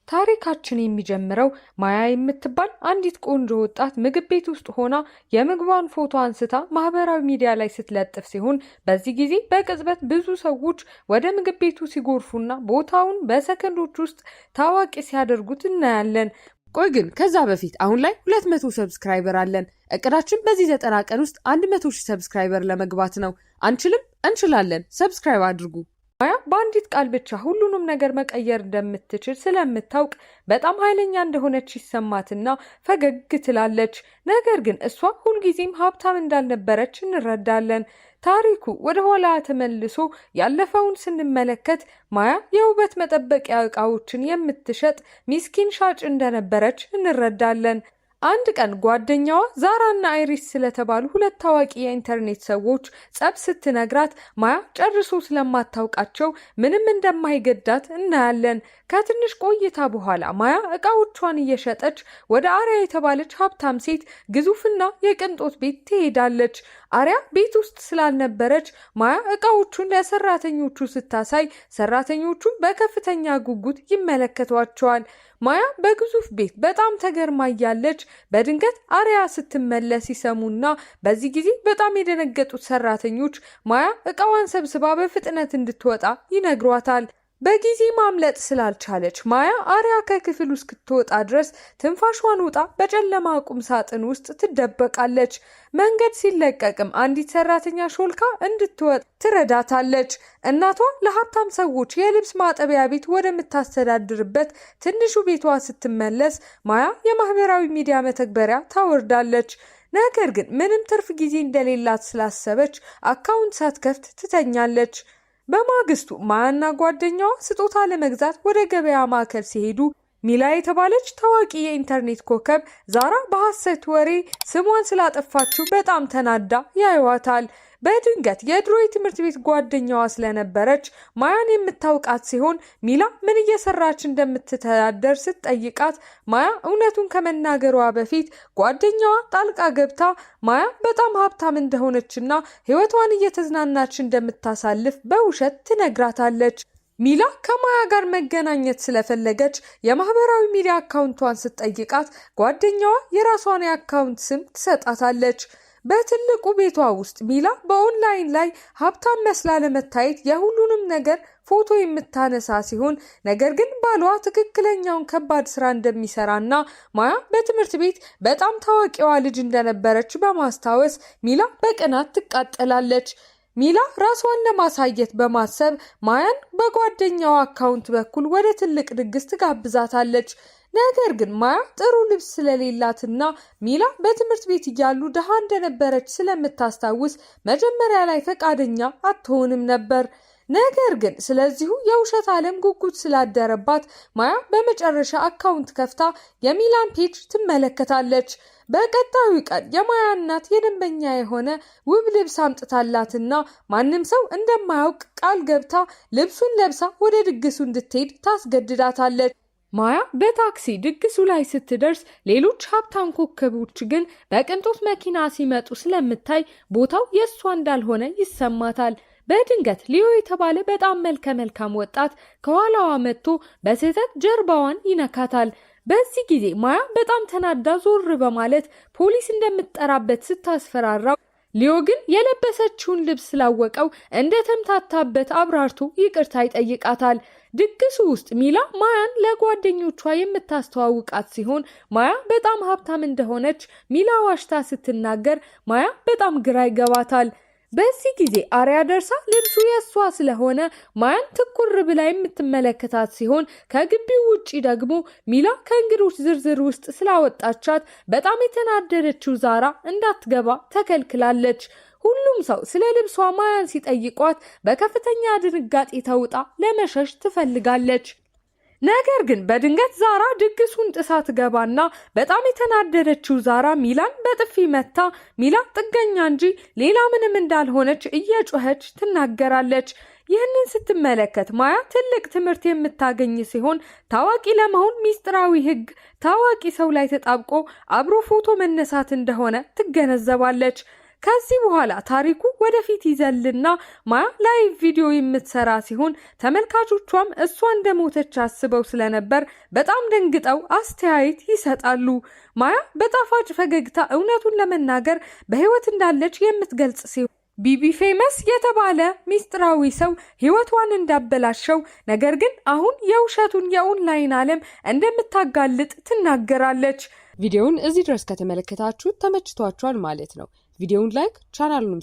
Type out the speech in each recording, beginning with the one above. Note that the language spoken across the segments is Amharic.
ታሪካችን የሚጀምረው ማያ የምትባል አንዲት ቆንጆ ወጣት ምግብ ቤት ውስጥ ሆና የምግቧን ፎቶ አንስታ ማህበራዊ ሚዲያ ላይ ስትለጥፍ ሲሆን በዚህ ጊዜ በቅጽበት ብዙ ሰዎች ወደ ምግብ ቤቱ ሲጎርፉና ቦታውን በሰከንዶች ውስጥ ታዋቂ ሲያደርጉት እናያለን። ቆይ ግን ከዛ በፊት አሁን ላይ 200 ሰብስክራይበር አለን። እቅዳችን በዚህ 90 ቀን ውስጥ 100,000 ሰብስክራይበር ለመግባት ነው። አንችልም? እንችላለን። ሰብስክራይብ አድርጉ። ማያ በአንዲት ቃል ብቻ ሁሉንም ነገር መቀየር እንደምትችል ስለምታውቅ በጣም ኃይለኛ እንደሆነች ይሰማትና ፈገግ ትላለች። ነገር ግን እሷ ሁልጊዜም ሀብታም እንዳልነበረች እንረዳለን። ታሪኩ ወደ ኋላ ተመልሶ ያለፈውን ስንመለከት ማያ የውበት መጠበቂያ ዕቃዎችን የምትሸጥ ሚስኪን ሻጭ እንደነበረች እንረዳለን። አንድ ቀን ጓደኛዋ ዛራና አይሪስ ስለተባሉ ሁለት ታዋቂ የኢንተርኔት ሰዎች ጸብ ስትነግራት ማያ ጨርሶ ስለማታውቃቸው ምንም እንደማይገዳት እናያለን። ከትንሽ ቆይታ በኋላ ማያ ዕቃዎቿን እየሸጠች ወደ አሪያ የተባለች ሀብታም ሴት ግዙፍና የቅንጦት ቤት ትሄዳለች። አሪያ ቤት ውስጥ ስላልነበረች ማያ ዕቃዎቹን ለሰራተኞቹ ስታሳይ ሰራተኞቹ በከፍተኛ ጉጉት ይመለከቷቸዋል። ማያ በግዙፍ ቤት በጣም ተገርማ እያለች በድንገት አሪያ ስትመለስ ይሰሙና በዚህ ጊዜ በጣም የደነገጡት ሰራተኞች ማያ ዕቃዋን ሰብስባ በፍጥነት እንድትወጣ ይነግሯታል። በጊዜ ማምለጥ ስላልቻለች ማያ አሪያ ከክፍሉ እስክትወጣ ድረስ ትንፋሿን ውጣ በጨለማ ቁም ሳጥን ውስጥ ትደበቃለች። መንገድ ሲለቀቅም አንዲት ሰራተኛ ሾልካ እንድትወጣ ትረዳታለች። እናቷ ለሀብታም ሰዎች የልብስ ማጠቢያ ቤት ወደምታስተዳድርበት ትንሹ ቤቷ ስትመለስ ማያ የማህበራዊ ሚዲያ መተግበሪያ ታወርዳለች። ነገር ግን ምንም ትርፍ ጊዜ እንደሌላት ስላሰበች አካውንት ሳትከፍት ትተኛለች። በማግስቱ ማያና ጓደኛዋ ስጦታ ለመግዛት ወደ ገበያ ማዕከል ሲሄዱ ሚላ የተባለች ታዋቂ የኢንተርኔት ኮከብ ዛራ በሐሰት ወሬ ስሟን ስላጠፋችው በጣም ተናዳ ያዩዋታል። በድንገት የድሮ የትምህርት ቤት ጓደኛዋ ስለነበረች ማያን የምታውቃት ሲሆን ሚላ ምን እየሰራች እንደምትተዳደር ስትጠይቃት ማያ እውነቱን ከመናገሯ በፊት ጓደኛዋ ጣልቃ ገብታ ማያ በጣም ሀብታም እንደሆነችና ሕይወቷን እየተዝናናች እንደምታሳልፍ በውሸት ትነግራታለች። ሚላ ከማያ ጋር መገናኘት ስለፈለገች የማህበራዊ ሚዲያ አካውንቷን ስትጠይቃት ጓደኛዋ የራሷን የአካውንት ስም ትሰጣታለች። በትልቁ ቤቷ ውስጥ ሚላ በኦንላይን ላይ ሀብታም መስላ ለመታየት የሁሉንም ነገር ፎቶ የምታነሳ ሲሆን ነገር ግን ባሏ ትክክለኛውን ከባድ ስራ እንደሚሰራና ማያ በትምህርት ቤት በጣም ታዋቂዋ ልጅ እንደነበረች በማስታወስ ሚላ በቅናት ትቃጠላለች። ሚላ ራሷን ለማሳየት በማሰብ ማያን በጓደኛዋ አካውንት በኩል ወደ ትልቅ ድግስ ትጋብዛታለች። ነገር ግን ማያ ጥሩ ልብስ ስለሌላትና ሚላ በትምህርት ቤት እያሉ ድሃ እንደነበረች ስለምታስታውስ መጀመሪያ ላይ ፈቃደኛ አትሆንም ነበር። ነገር ግን ስለዚሁ የውሸት ዓለም ጉጉት ስላደረባት ማያ በመጨረሻ አካውንት ከፍታ የሚላን ፔጅ ትመለከታለች። በቀጣዩ ቀን የማያ እናት የደንበኛ የሆነ ውብ ልብስ አምጥታላትና ማንም ሰው እንደማያውቅ ቃል ገብታ ልብሱን ለብሳ ወደ ድግሱ እንድትሄድ ታስገድዳታለች። ማያ በታክሲ ድግሱ ላይ ስትደርስ ሌሎች ሀብታም ኮከቦች ግን በቅንጦት መኪና ሲመጡ ስለምታይ ቦታው የእሷ እንዳልሆነ ይሰማታል። በድንገት ሊዮ የተባለ በጣም መልከ ወጣት ከኋላዋ መጥቶ በስህተት ጀርባዋን ይነካታል። በዚህ ጊዜ ማያ በጣም ተናዳ ዞር በማለት ፖሊስ እንደምትጠራበት ስታስፈራራው ሊዮ ግን የለበሰችውን ልብስ ስላወቀው እንደተምታታበት አብራርቶ ይቅርታ ይጠይቃታል። ድግሱ ውስጥ ሚላ ማያን ለጓደኞቿ የምታስተዋውቃት ሲሆን ማያ በጣም ሀብታም እንደሆነች ሚላ ዋሽታ ስትናገር ማያ በጣም ግራ ይገባታል። በዚህ ጊዜ አሪያ ደርሳ ልብሱ የሷ ስለሆነ ማያን ትኩር ብላ የምትመለከታት ሲሆን ከግቢው ውጪ ደግሞ ሚላ ከእንግዶች ዝርዝር ውስጥ ስላወጣቻት በጣም የተናደደችው ዛራ እንዳትገባ ተከልክላለች። ሁሉም ሰው ስለ ልብሷ ማያን ሲጠይቋት በከፍተኛ ድንጋጤ ተውጣ ለመሸሽ ትፈልጋለች። ነገር ግን በድንገት ዛራ ድግሱን ጥሳ ትገባና በጣም የተናደደችው ዛራ ሚላን በጥፊ መታ ሚላ ጥገኛ እንጂ ሌላ ምንም እንዳልሆነች እየጮኸች ትናገራለች። ይህንን ስትመለከት ማያ ትልቅ ትምህርት የምታገኝ ሲሆን ታዋቂ ለመሆን ሚስጥራዊ ሕግ ታዋቂ ሰው ላይ ተጣብቆ አብሮ ፎቶ መነሳት እንደሆነ ትገነዘባለች። ከዚህ በኋላ ታሪኩ ወደፊት ይዘልና ማያ ላይቭ ቪዲዮ የምትሰራ ሲሆን ተመልካቾቿም እሷ እንደሞተች አስበው ስለነበር በጣም ደንግጠው አስተያየት ይሰጣሉ። ማያ በጣፋጭ ፈገግታ እውነቱን ለመናገር በህይወት እንዳለች የምትገልጽ ሲሆን ቢቢ ፌመስ የተባለ ሚስጥራዊ ሰው ህይወቷን እንዳበላሸው ነገር ግን አሁን የውሸቱን የኦንላይን ዓለም እንደምታጋልጥ ትናገራለች። ቪዲዮውን እዚህ ድረስ ከተመለከታችሁ ተመችቷችኋል ማለት ነው። ቪዲዮውን ላይክ ቻናሉንም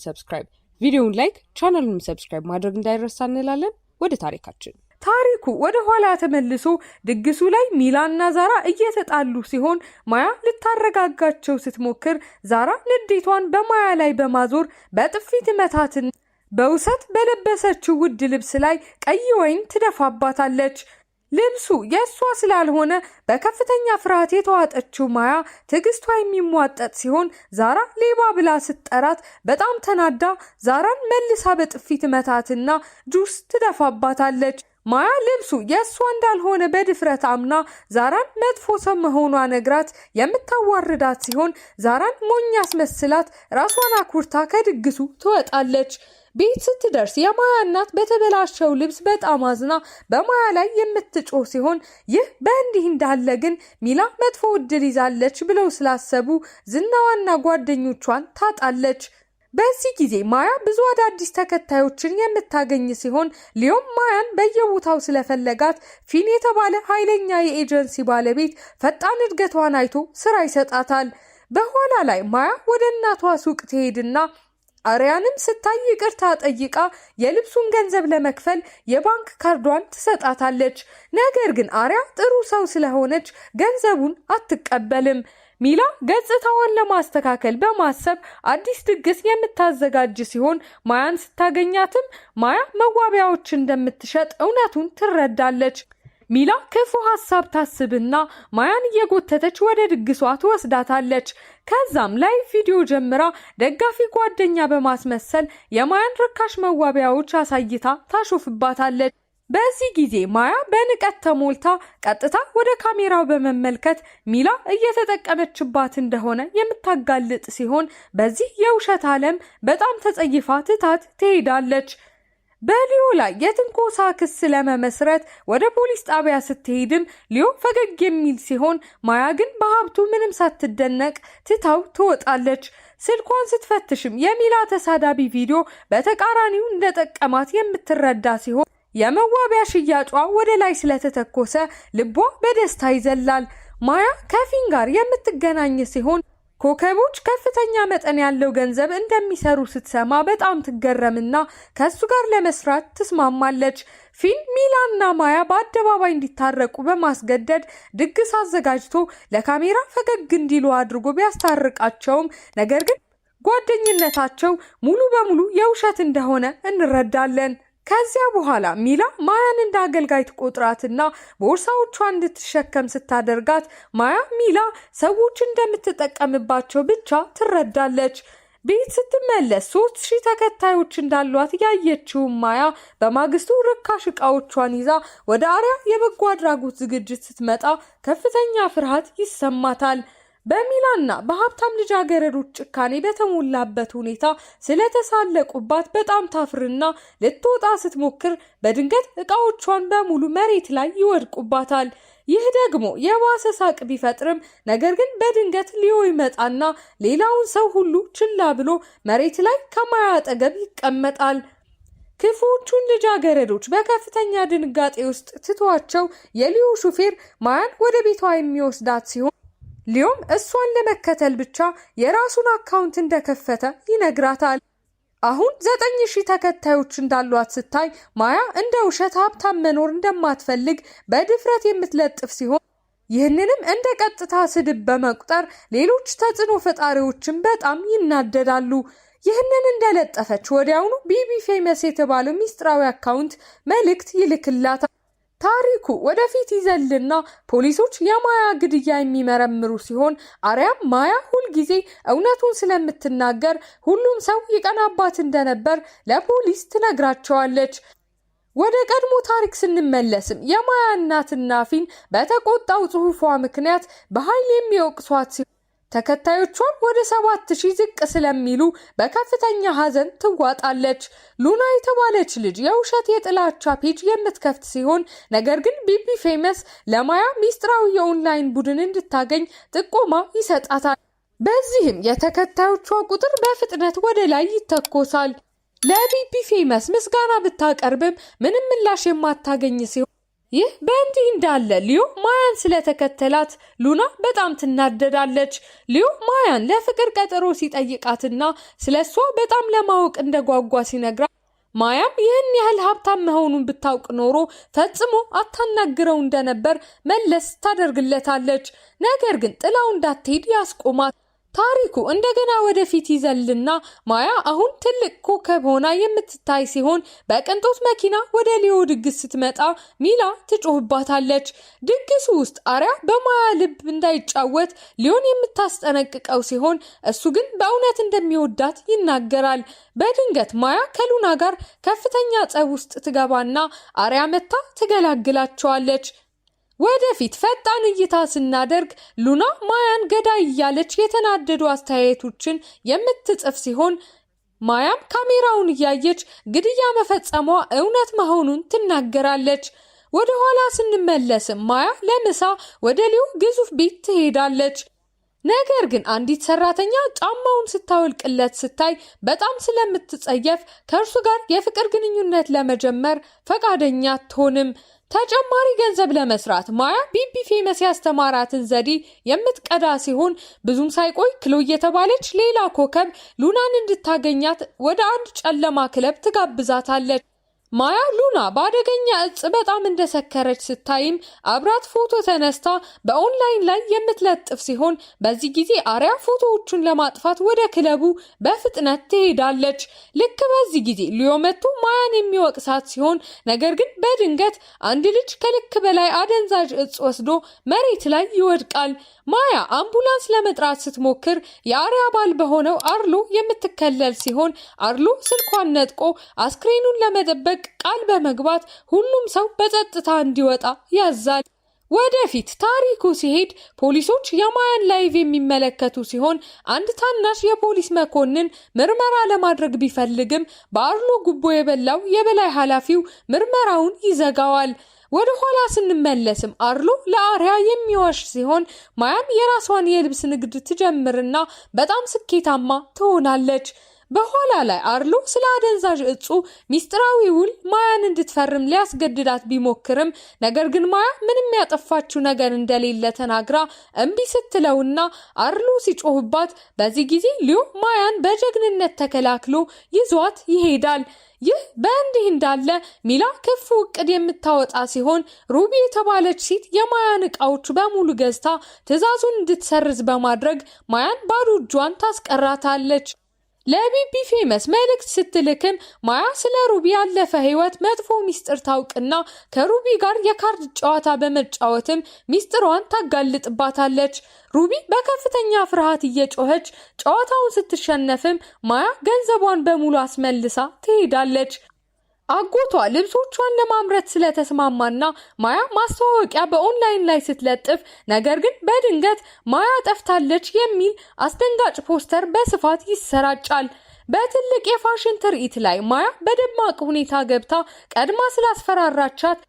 ሰብስክራይብ ማድረግ እንዳይረሳ እንላለን። ወደ ታሪካችን ታሪኩ ወደ ኋላ ተመልሶ ድግሱ ላይ ሚላና ዛራ እየተጣሉ ሲሆን ማያ ልታረጋጋቸው ስትሞክር ዛራ ንዴቷን በማያ ላይ በማዞር በጥፊት መታትን በውሰት በለበሰችው ውድ ልብስ ላይ ቀይ ወይን ትደፋባታለች። ልብሱ የእሷ ስላልሆነ በከፍተኛ ፍርሃት የተዋጠችው ማያ ትዕግስቷ የሚሟጠጥ ሲሆን ዛራ ሌባ ብላ ስትጠራት በጣም ተናዳ ዛራን መልሳ በጥፊት መታትና ጁስ ትደፋባታለች። ማያ ልብሱ የእሷ እንዳልሆነ በድፍረት አምና ዛራን መጥፎ ሰው መሆኗ ነግራት የምታዋርዳት ሲሆን ዛራን ሞኝ አስመስላት ራሷን አኩርታ ከድግሱ ትወጣለች። ቤት ስትደርስ የማያ እናት በተበላሸው ልብስ በጣም አዝና በማያ ላይ የምትጮህ ሲሆን ይህ በእንዲህ እንዳለ ግን ሚላ መጥፎ ዕድል ይዛለች ብለው ስላሰቡ ዝናዋና ጓደኞቿን ታጣለች። በዚህ ጊዜ ማያ ብዙ አዳዲስ ተከታዮችን የምታገኝ ሲሆን ሊዮም ማያን በየቦታው ስለፈለጋት ፊን የተባለ ኃይለኛ የኤጀንሲ ባለቤት ፈጣን እድገቷን አይቶ ስራ ይሰጣታል። በኋላ ላይ ማያ ወደ እናቷ ሱቅ ትሄድና አሪያንም ስታይ ይቅርታ ጠይቃ የልብሱን ገንዘብ ለመክፈል የባንክ ካርዷን ትሰጣታለች። ነገር ግን አሪያ ጥሩ ሰው ስለሆነች ገንዘቡን አትቀበልም። ሚላ ገጽታዋን ለማስተካከል በማሰብ አዲስ ድግስ የምታዘጋጅ ሲሆን ማያን ስታገኛትም ማያ መዋቢያዎች እንደምትሸጥ እውነቱን ትረዳለች። ሚላ ክፉ ሐሳብ ታስብና ማያን እየጎተተች ወደ ድግሷ ትወስዳታለች። ከዛም ላይ ቪዲዮ ጀምራ ደጋፊ ጓደኛ በማስመሰል የማያን ርካሽ መዋቢያዎች አሳይታ ታሾፍባታለች። በዚህ ጊዜ ማያ በንቀት ተሞልታ ቀጥታ ወደ ካሜራው በመመልከት ሚላ እየተጠቀመችባት እንደሆነ የምታጋልጥ ሲሆን በዚህ የውሸት ዓለም በጣም ተጸይፋ ትታት ትሄዳለች። በሊዮ ላይ የትንኮሳ ክስ ለመመስረት ወደ ፖሊስ ጣቢያ ስትሄድም ሊዮ ፈገግ የሚል ሲሆን ማያ ግን በሀብቱ ምንም ሳትደነቅ ትታው ትወጣለች። ስልኳን ስትፈትሽም የሚላ ተሳዳቢ ቪዲዮ በተቃራኒው እንደጠቀማት የምትረዳ ሲሆን የመዋቢያ ሽያጯ ወደ ላይ ስለተተኮሰ ልቧ በደስታ ይዘላል። ማያ ከፊን ጋር የምትገናኝ ሲሆን ኮከቦች ከፍተኛ መጠን ያለው ገንዘብ እንደሚሰሩ ስትሰማ በጣም ትገረምና ከሱ ጋር ለመስራት ትስማማለች። ፊን ሚላና ማያ በአደባባይ እንዲታረቁ በማስገደድ ድግስ አዘጋጅቶ ለካሜራ ፈገግ እንዲሉ አድርጎ ቢያስታርቃቸውም ነገር ግን ጓደኝነታቸው ሙሉ በሙሉ የውሸት እንደሆነ እንረዳለን። ከዚያ በኋላ ሚላ ማያን እንደ አገልጋይ ትቆጥራትና ቦርሳዎቿ እንድትሸከም ስታደርጋት ማያ ሚላ ሰዎች እንደምትጠቀምባቸው ብቻ ትረዳለች። ቤት ስትመለስ 3000 ተከታዮች እንዳሏት ያየችው ማያ በማግስቱ ርካሽ ዕቃዎቿን ይዛ ወደ አሪያ የበጎ አድራጎት ዝግጅት ስትመጣ ከፍተኛ ፍርሃት ይሰማታል። በሚላና በሀብታም ልጃገረዶች ጭካኔ በተሞላበት ሁኔታ ስለተሳለቁባት በጣም ታፍርና ልትወጣ ስትሞክር በድንገት ዕቃዎቿን በሙሉ መሬት ላይ ይወድቁባታል። ይህ ደግሞ የባሰ ሳቅ ቢፈጥርም ነገር ግን በድንገት ሊዮ ይመጣና ሌላውን ሰው ሁሉ ችላ ብሎ መሬት ላይ ከማያ አጠገብ ይቀመጣል። ክፉዎቹን ልጃገረዶች በከፍተኛ ድንጋጤ ውስጥ ትቷቸው የሊዮ ሹፌር ማያን ወደ ቤቷ የሚወስዳት ሲሆን ሊዮም እሷን ለመከተል ብቻ የራሱን አካውንት እንደከፈተ ይነግራታል። አሁን 9000 ተከታዮች እንዳሏት ስታይ ማያ እንደ ውሸት ሀብታም መኖር እንደማትፈልግ በድፍረት የምትለጥፍ ሲሆን ይህንንም እንደ ቀጥታ ስድብ በመቁጠር ሌሎች ተጽዕኖ ፈጣሪዎችን በጣም ይናደዳሉ። ይህንን እንደለጠፈች ወዲያውኑ ቢቢ ፌመስ የተባለው ሚስጥራዊ አካውንት መልእክት ይልክላታል። ታሪኩ ወደፊት ይዘልና ፖሊሶች የማያ ግድያ የሚመረምሩ ሲሆን አሪያም ማያ ሁልጊዜ እውነቱን ስለምትናገር ሁሉም ሰው ይቀናባት እንደነበር ለፖሊስ ትነግራቸዋለች። ወደ ቀድሞ ታሪክ ስንመለስም የማያ እናትና ፊን በተቆጣው ጽሑፏ ምክንያት በኃይል የሚወቅሷት ሲሆን ተከታዮቿን ወደ 7000 ዝቅ ስለሚሉ በከፍተኛ ሐዘን ትዋጣለች። ሉና የተባለች ልጅ የውሸት የጥላቻ ፔጅ የምትከፍት ሲሆን ነገር ግን ቢቢ ፌመስ ለማያ ሚስጥራዊ የኦንላይን ቡድን እንድታገኝ ጥቆማ ይሰጣታል። በዚህም የተከታዮቿ ቁጥር በፍጥነት ወደ ላይ ይተኮሳል። ለቢቢ ፌመስ ምስጋና ብታቀርብም ምንም ምላሽ የማታገኝ ሲሆን ይህ በእንዲህ እንዳለ ሊዮ ማያን ስለተከተላት ሉና በጣም ትናደዳለች። ሊዮ ማያን ለፍቅር ቀጠሮ ሲጠይቃትና ስለሷ በጣም ለማወቅ እንደጓጓ ሲነግራት ማያም ይህን ያህል ሀብታም መሆኑን ብታውቅ ኖሮ ፈጽሞ አታናግረው እንደነበር መለስ ታደርግለታለች። ነገር ግን ጥላው እንዳትሄድ ያስቆማት። ታሪኩ እንደገና ወደፊት ይዘልና ማያ አሁን ትልቅ ኮከብ ሆና የምትታይ ሲሆን በቅንጦት መኪና ወደ ሊዮ ድግስ ስትመጣ ሚላ ትጮህባታለች። ድግሱ ውስጥ አሪያ በማያ ልብ እንዳይጫወት ሊዮን የምታስጠነቅቀው ሲሆን እሱ ግን በእውነት እንደሚወዳት ይናገራል። በድንገት ማያ ከሉና ጋር ከፍተኛ ጸብ ውስጥ ትገባና አሪያ መታ ትገላግላቸዋለች። ወደፊት ፈጣን እይታ ስናደርግ ሉና ማያን ገዳይ እያለች የተናደዱ አስተያየቶችን የምትጽፍ ሲሆን ማያም ካሜራውን እያየች ግድያ መፈጸሟ እውነት መሆኑን ትናገራለች። ወደ ኋላ ስንመለስም ማያ ለምሳ ወደ ሊዮ ግዙፍ ቤት ትሄዳለች። ነገር ግን አንዲት ሰራተኛ ጫማውን ስታወልቅለት ስታይ በጣም ስለምትጸየፍ ከእርሱ ጋር የፍቅር ግንኙነት ለመጀመር ፈቃደኛ አትሆንም። ተጨማሪ ገንዘብ ለመስራት ማያ ቢቢ ፌመስ ያስተማራትን ዘዴ የምትቀዳ ሲሆን ብዙም ሳይቆይ ክሎ የተባለች ሌላ ኮከብ ሉናን እንድታገኛት ወደ አንድ ጨለማ ክለብ ትጋብዛታለች። ማያ ሉና በአደገኛ እጽ በጣም እንደሰከረች ስታይም አብራት ፎቶ ተነስታ በኦንላይን ላይ የምትለጥፍ ሲሆን በዚህ ጊዜ አሪያ ፎቶዎቹን ለማጥፋት ወደ ክለቡ በፍጥነት ትሄዳለች። ልክ በዚህ ጊዜ ሊዮ መጥቶ ማያን የሚወቅሳት ሲሆን ነገር ግን በድንገት አንድ ልጅ ከልክ በላይ አደንዛዥ እጽ ወስዶ መሬት ላይ ይወድቃል። ማያ አምቡላንስ ለመጥራት ስትሞክር የአሪያ ባል በሆነው አርሎ የምትከለል ሲሆን አርሎ ስልኳን ነጥቆ አስክሬኑን ለመጠበቅ ቃል በመግባት ሁሉም ሰው በጸጥታ እንዲወጣ ያዛል። ወደፊት ታሪኩ ሲሄድ ፖሊሶች የማያን ላይቭ የሚመለከቱ ሲሆን አንድ ታናሽ የፖሊስ መኮንን ምርመራ ለማድረግ ቢፈልግም በአርሎ ጉቦ የበላው የበላይ ኃላፊው ምርመራውን ይዘጋዋል። ወደ ኋላ ስንመለስም አርሎ ለአሪያ የሚዋሽ ሲሆን ማያም የራሷን የልብስ ንግድ ትጀምርና በጣም ስኬታማ ትሆናለች። በኋላ ላይ አርሎ ስለ አደንዛዥ እጹ ሚስጥራዊ ውል ማያን እንድትፈርም ሊያስገድዳት ቢሞክርም ነገር ግን ማያ ምንም ያጠፋችው ነገር እንደሌለ ተናግራ እምቢ ስትለውና አርሎ ሲጮህባት በዚህ ጊዜ ሊዮ ማያን በጀግንነት ተከላክሎ ይዟት ይሄዳል። ይህ በእንዲህ እንዳለ ሚላ ክፉ እቅድ የምታወጣ ሲሆን ሩቢ የተባለች ሴት የማያን ዕቃዎች በሙሉ ገዝታ ትዕዛዙን እንድትሰርዝ በማድረግ ማያን ባዶ እጇን ታስቀራታለች። ለቢቢ ፌመስ መልእክት ስትልክም ማያ ስለ ሩቢ ያለፈ ህይወት መጥፎ ሚስጥር ታውቅና ከሩቢ ጋር የካርድ ጨዋታ በመጫወትም ሚስጥሯን ታጋልጥባታለች። ሩቢ በከፍተኛ ፍርሃት እየጮኸች ጨዋታውን ስትሸነፍም ማያ ገንዘቧን በሙሉ አስመልሳ ትሄዳለች። አጎቷ ልብሶቿን ለማምረት ስለተስማማና ማያ ማስተዋወቂያ በኦንላይን ላይ ስትለጥፍ ነገር ግን በድንገት ማያ ጠፍታለች የሚል አስደንጋጭ ፖስተር በስፋት ይሰራጫል። በትልቅ የፋሽን ትርኢት ላይ ማያ በደማቅ ሁኔታ ገብታ ቀድማ ስላስፈራራቻት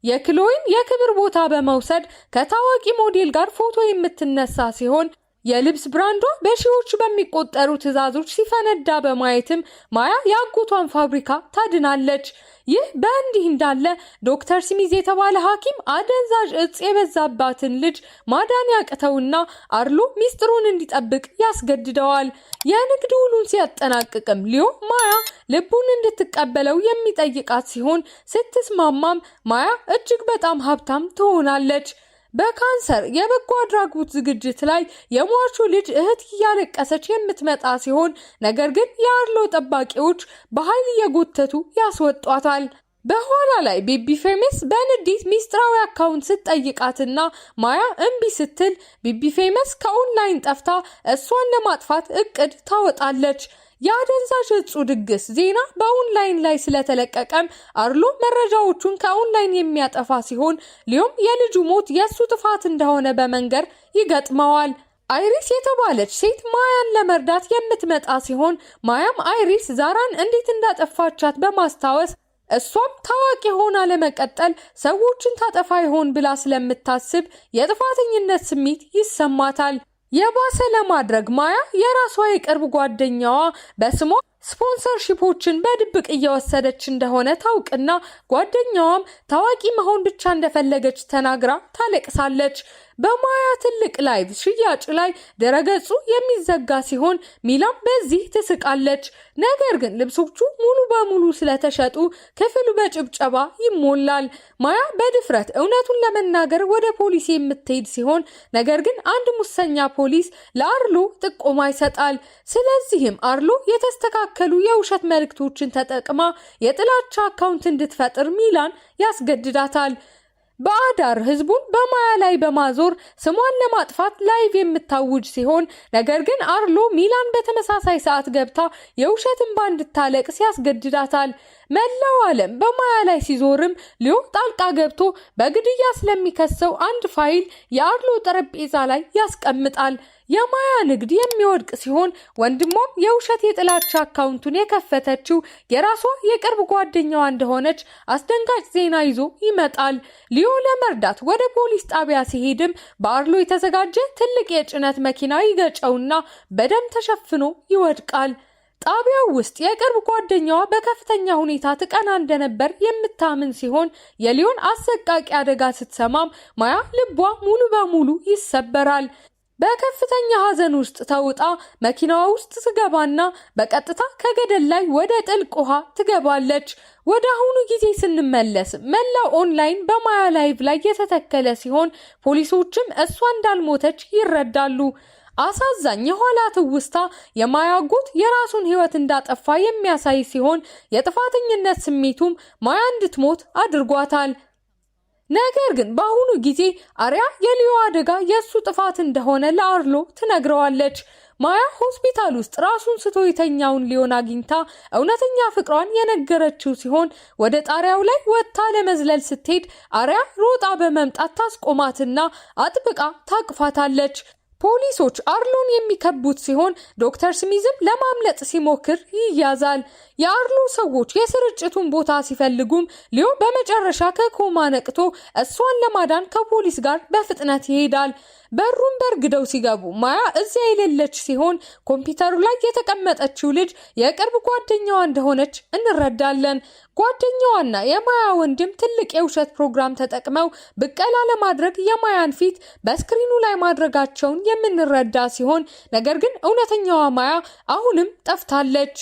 የክሎይን የክብር ቦታ በመውሰድ ከታዋቂ ሞዴል ጋር ፎቶ የምትነሳ ሲሆን የልብስ ብራንዷ በሺዎች በሚቆጠሩ ትዕዛዞች ሲፈነዳ በማየትም ማያ የአጎቷን ፋብሪካ ታድናለች። ይህ በእንዲህ እንዳለ ዶክተር ስሚዝ የተባለ ሐኪም አደንዛዥ እጽ የበዛባትን ልጅ ማዳን ያቅተውና አርሎ ሚስጥሩን እንዲጠብቅ ያስገድደዋል። የንግድ ውሉን ሲያጠናቅቅም ሊዮ ማያ ልቡን እንድትቀበለው የሚጠይቃት ሲሆን ስትስማማም ማያ እጅግ በጣም ሀብታም ትሆናለች። በካንሰር የበጎ አድራጎት ዝግጅት ላይ የሟቹ ልጅ እህት እያለቀሰች የምትመጣ ሲሆን ነገር ግን የአርሎ ጠባቂዎች በኃይል እየጎተቱ ያስወጧታል። በኋላ ላይ ቢቢ ፌመስ በንዴት ሚስጥራዊ አካውንት ስትጠይቃትና ማያ እምቢ ስትል ቢቢ ፌመስ ከኦንላይን ጠፍታ እሷን ለማጥፋት እቅድ ታወጣለች። የአደንዛዥ እጹ ድግስ ዜና በኦንላይን ላይ ስለተለቀቀም አርሎ መረጃዎቹን ከኦንላይን የሚያጠፋ ሲሆን ሊዮም የልጁ ሞት የሱ ጥፋት እንደሆነ በመንገር ይገጥመዋል። አይሪስ የተባለች ሴት ማያን ለመርዳት የምትመጣ ሲሆን ማያም አይሪስ ዛራን እንዴት እንዳጠፋቻት በማስታወስ እሷም ታዋቂ ሆና ለመቀጠል ሰዎችን ታጠፋ ይሆን ብላ ስለምታስብ የጥፋተኝነት ስሜት ይሰማታል። የባሰ ለማድረግ ማያ የራሷ የቅርብ ጓደኛዋ በስሟ ስፖንሰርሺፖችን በድብቅ እየወሰደች እንደሆነ ታውቅና ጓደኛዋም ታዋቂ መሆን ብቻ እንደፈለገች ተናግራ ታለቅሳለች። በማያ ትልቅ ላይቭ ሽያጭ ላይ ድረገጹ የሚዘጋ ሲሆን ሚላም በዚህ ትስቃለች። ነገር ግን ልብሶቹ ሙሉ በሙሉ ስለተሸጡ ክፍሉ በጭብጨባ ይሞላል። ማያ በድፍረት እውነቱን ለመናገር ወደ ፖሊስ የምትሄድ ሲሆን ነገር ግን አንድ ሙሰኛ ፖሊስ ለአርሎ ጥቆማ ይሰጣል። ስለዚህም አርሎ የተስተካከሉ የውሸት መልእክቶችን ተጠቅማ የጥላቻ አካውንት እንድትፈጥር ሚላን ያስገድዳታል። በአዳር ህዝቡን በማያ ላይ በማዞር ስሟን ለማጥፋት ላይቭ የምታውጅ ሲሆን ነገር ግን አርሎ ሚላን በተመሳሳይ ሰዓት ገብታ የውሸት እንባ እንድታለቅስ ያስገድዳታል። መላው ዓለም በማያ ላይ ሲዞርም ሊዮ ጣልቃ ገብቶ በግድያ ስለሚከሰው አንድ ፋይል የአርሎ ጠረጴዛ ላይ ያስቀምጣል። የማያ ንግድ የሚወድቅ ሲሆን ወንድሟም የውሸት የጥላቻ አካውንቱን የከፈተችው የራሷ የቅርብ ጓደኛዋ እንደሆነች አስደንጋጭ ዜና ይዞ ይመጣል። ሊዮ ለመርዳት ወደ ፖሊስ ጣቢያ ሲሄድም በአርሎ የተዘጋጀ ትልቅ የጭነት መኪና ይገጨውና በደም ተሸፍኖ ይወድቃል። ጣቢያው ውስጥ የቅርብ ጓደኛዋ በከፍተኛ ሁኔታ ትቀና እንደነበር የምታምን ሲሆን የሊዮን አሰቃቂ አደጋ ስትሰማም ማያ ልቧ ሙሉ በሙሉ ይሰበራል። በከፍተኛ ሐዘን ውስጥ ተውጣ መኪናዋ ውስጥ ትገባና በቀጥታ ከገደል ላይ ወደ ጥልቅ ውሃ ትገባለች። ወደ አሁኑ ጊዜ ስንመለስ መላው ኦንላይን በማያ ላይቭ ላይ የተተከለ ሲሆን ፖሊሶችም እሷ እንዳልሞተች ይረዳሉ። አሳዛኝ የኋላ ትውስታ የማያ አጎት የራሱን ሕይወት እንዳጠፋ የሚያሳይ ሲሆን የጥፋተኝነት ስሜቱም ማያ እንድትሞት አድርጓታል። ነገር ግን በአሁኑ ጊዜ አሪያ የሊዮ አደጋ የሱ ጥፋት እንደሆነ ለአርሎ ትነግረዋለች። ማያ ሆስፒታል ውስጥ ራሱን ስቶ የተኛውን ሊዮን አግኝታ እውነተኛ ፍቅሯን የነገረችው ሲሆን ወደ ጣሪያው ላይ ወጥታ ለመዝለል ስትሄድ አሪያ ሮጣ በመምጣት ታስቆማትና አጥብቃ ታቅፋታለች። ፖሊሶች አርሎን የሚከቡት ሲሆን ዶክተር ስሚዝም ለማምለጥ ሲሞክር ይያዛል። የአርሎ ሰዎች የስርጭቱን ቦታ ሲፈልጉም ሊዮ በመጨረሻ ከኮማ ነቅቶ እሷን ለማዳን ከፖሊስ ጋር በፍጥነት ይሄዳል። በሩን በርግደው ሲገቡ ማያ እዚያ የሌለች ሲሆን ኮምፒውተሩ ላይ የተቀመጠችው ልጅ የቅርብ ጓደኛዋ እንደሆነች እንረዳለን። ጓደኛዋና የማያ ወንድም ትልቅ የውሸት ፕሮግራም ተጠቅመው ብቀላ ለማድረግ የማያን ፊት በስክሪኑ ላይ ማድረጋቸውን የምንረዳ ሲሆን ነገር ግን እውነተኛዋ ማያ አሁንም ጠፍታለች።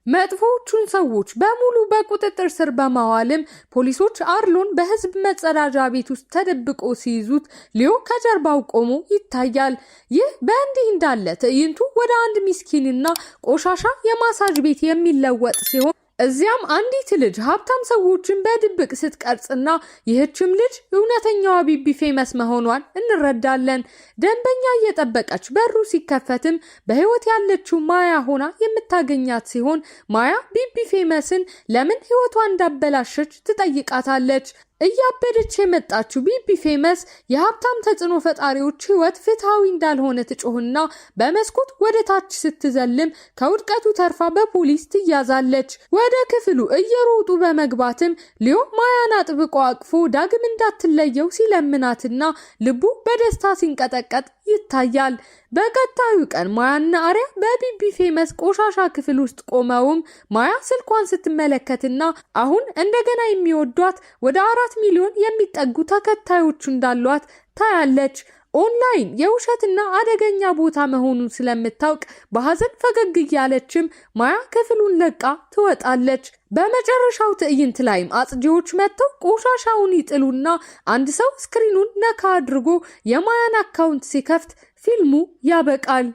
መጥፎቹን ሰዎች በሙሉ በቁጥጥር ስር በማዋልም ፖሊሶች አርሎን በህዝብ መጸዳጃ ቤት ውስጥ ተደብቆ ሲይዙት ሊዮ ከጀርባው ቆሞ ይታያል። ይህ በእንዲህ እንዳለ ትዕይንቱ ወደ አንድ ሚስኪንና ቆሻሻ የማሳጅ ቤት የሚለወጥ ሲሆን እዚያም አንዲት ልጅ ሀብታም ሰዎችን በድብቅ ስትቀርጽና ይህችም ልጅ እውነተኛዋ ቢቢ ፌመስ መሆኗን እንረዳለን። ደንበኛ እየጠበቀች በሩ ሲከፈትም በህይወት ያለችው ማያ ሆና የምታገኛት ሲሆን ማያ ቢቢ ፌመስን ለምን ህይወቷ እንዳበላሸች ትጠይቃታለች። እያበደች የመጣችው ቢቢ ፌመስ የሀብታም ተጽዕኖ ፈጣሪዎች ህይወት ፍትሃዊ እንዳልሆነ ትጮህና በመስኮት ወደ ታች ስትዘልም ከውድቀቱ ተርፋ በፖሊስ ትያዛለች። ወደ ክፍሉ እየሮጡ በመግባትም ሊዮ ማያን አጥብቆ አቅፎ ዳግም እንዳትለየው ሲለምናትና ልቡ በደስታ ሲንቀጠቀጥ ይታያል። በቀጣዩ ቀን ማያና አሪያ በቢቢ ፌመስ ቆሻሻ ክፍል ውስጥ ቆመውም ማያ ስልኳን ስትመለከትና አሁን እንደገና የሚወዷት ወደ 4 ሚሊዮን የሚጠጉ ተከታዮች እንዳሏት ታያለች። ኦንላይን የውሸትና አደገኛ ቦታ መሆኑን ስለምታውቅ በሐዘን ፈገግ እያለችም ማያ ክፍሉን ለቃ ትወጣለች። በመጨረሻው ትዕይንት ላይም አጽጂዎች መጥተው ቆሻሻውን ይጥሉና አንድ ሰው ስክሪኑን ነካ አድርጎ የማያን አካውንት ሲከፍት ፊልሙ ያበቃል።